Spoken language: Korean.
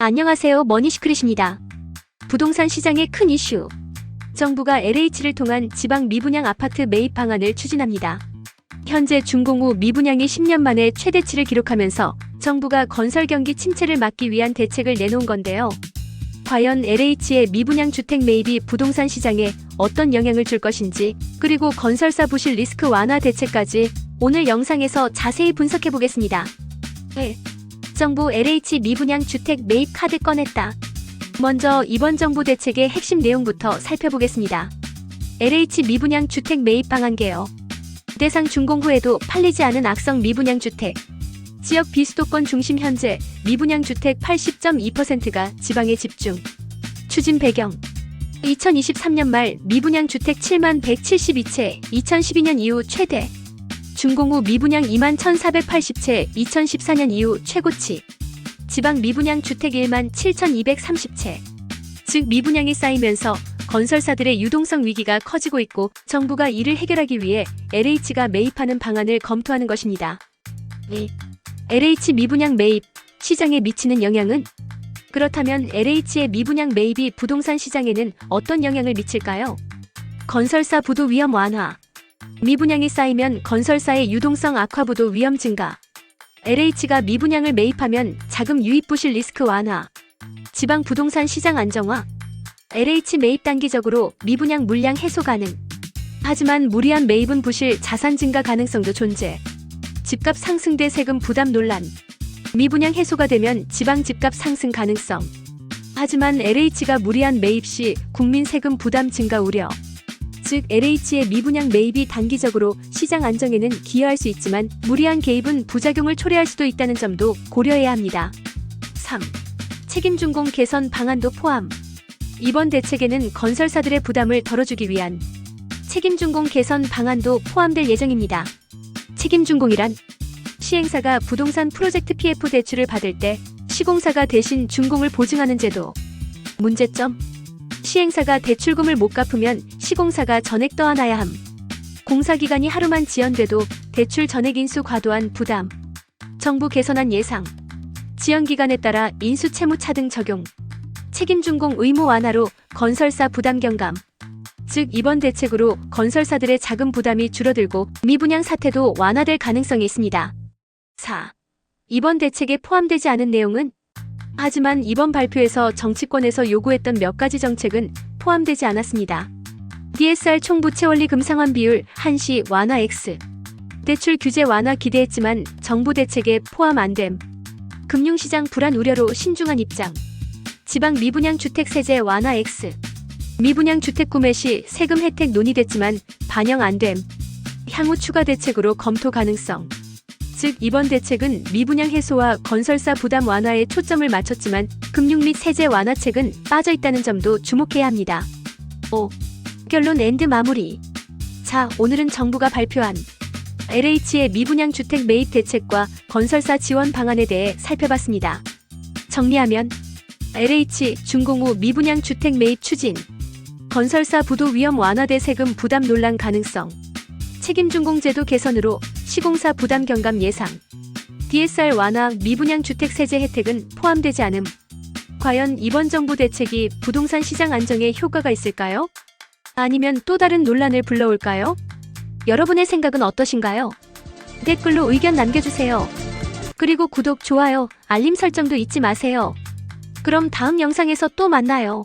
안녕하세요, 머니시크릿입니다. 부동산 시장의 큰 이슈. 정부가 LH를 통한 지방 미분양 아파트 매입 방안을 추진합니다. 현재 준공후 미분양이 10년 만에 최대치를 기록하면서 정부가 건설 경기 침체를 막기 위한 대책을 내놓은 건데요. 과연 LH의 미분양 주택 매입이 부동산 시장에 어떤 영향을 줄 것인지, 그리고 건설사 부실 리스크 완화 대책까지 오늘 영상에서 자세히 분석해 보겠습니다. 정부 LH 미분양 주택 매입 카드 꺼냈다. 먼저 이번 정부 대책의 핵심 내용부터 살펴보겠습니다. LH 미분양 주택 매입 방안 개요. 대상 준공 후에도 팔리지 않은 악성 미분양 주택. 지역 비수도권 중심 현재 미분양 주택 80.2%가 지방에 집중. 추진 배경. 2023년 말 미분양 주택 7만 172채, 2012년 이후 최대. 준공 후 미분양 2만 1,480채, 2014년 이후 최고치. 지방 미분양 주택 1만 7,230채. 즉 미분양이 쌓이면서 건설사들의 유동성 위기가 커지고 있고 정부가 이를 해결하기 위해 LH가 매입하는 방안을 검토하는 것입니다. LH 미분양 매입, 시장에 미치는 영향은? 그렇다면 LH의 미분양 매입이 부동산 시장에는 어떤 영향을 미칠까요? 건설사 부도 위험 완화. 미분양이 쌓이면 건설사의 유동성 악화 부도 위험 증가. LH가 미분양을 매입하면 자금 유입 부실 리스크 완화. 지방 부동산 시장 안정화. LH 매입 단기적으로 미분양 물량 해소 가능. 하지만 무리한 매입은 부실 자산 증가 가능성도 존재. 집값 상승 대 세금 부담 논란. 미분양 해소가 되면 지방 집값 상승 가능성. 하지만 LH가 무리한 매입 시 국민 세금 부담 증가 우려. 즉 LH의 미분양 매입이 단기적으로 시장 안정에는 기여할 수 있지만 무리한 개입은 부작용을 초래할 수도 있다는 점도 고려해야 합니다. 3. 책임준공 개선 방안도 포함. 이번 대책에는 건설사들의 부담을 덜어주기 위한 책임준공 개선 방안도 포함될 예정입니다. 책임준공이란 시행사가 부동산 프로젝트 PF 대출을 받을 때 시공사가 대신 준공을 보증하는 제도. 문제점. 시행사가 대출금을 못 갚으면 시공사가 전액 떠안아야 함. 공사기간이 하루만 지연돼도 대출 전액 인수 과도한 부담. 정부 개선안 예상. 지연기간에 따라 인수 채무 차등 적용. 책임준공 의무 완화로 건설사 부담 경감. 즉 이번 대책으로 건설사들의 자금 부담이 줄어들고 미분양 사태도 완화될 가능성이 있습니다. 4. 이번 대책에 포함되지 않은 내용은? 하지만 이번 발표에서 정치권에서 요구했던 몇 가지 정책은 포함되지 않았습니다. DSR 총부채 원리 금상환 비율 한시 완화 X. 대출 규제 완화 기대했지만 정부 대책에 포함 안됨. 금융시장 불안 우려로 신중한 입장. 지방 미분양 주택 세제 완화 X. 미분양 주택 구매 시 세금 혜택 논의됐지만 반영 안됨. 향후 추가 대책으로 검토 가능성. 즉 이번 대책은 미분양 해소와 건설사 부담 완화에 초점을 맞췄지만 금융 및 세제 완화책은 빠져있다는 점도 주목해야 합니다. 5. 결론 앤드 마무리. 자, 오늘은 정부가 발표한 LH의 미분양 주택 매입 대책과 건설사 지원 방안에 대해 살펴봤습니다. 정리하면 LH 준공 후 미분양 주택 매입 추진. 건설사 부도 위험 완화 대 세금 부담 논란 가능성. 책임준공제도 개선으로 시공사 부담 경감 예상. DSR 완화 미분양 주택 세제 혜택은 포함되지 않음. 과연 이번 정부 대책이 부동산 시장 안정에 효과가 있을까요? 아니면 또 다른 논란을 불러올까요? 여러분의 생각은 어떠신가요? 댓글로 의견 남겨주세요. 그리고 구독, 좋아요, 알림 설정도 잊지 마세요. 그럼 다음 영상에서 또 만나요.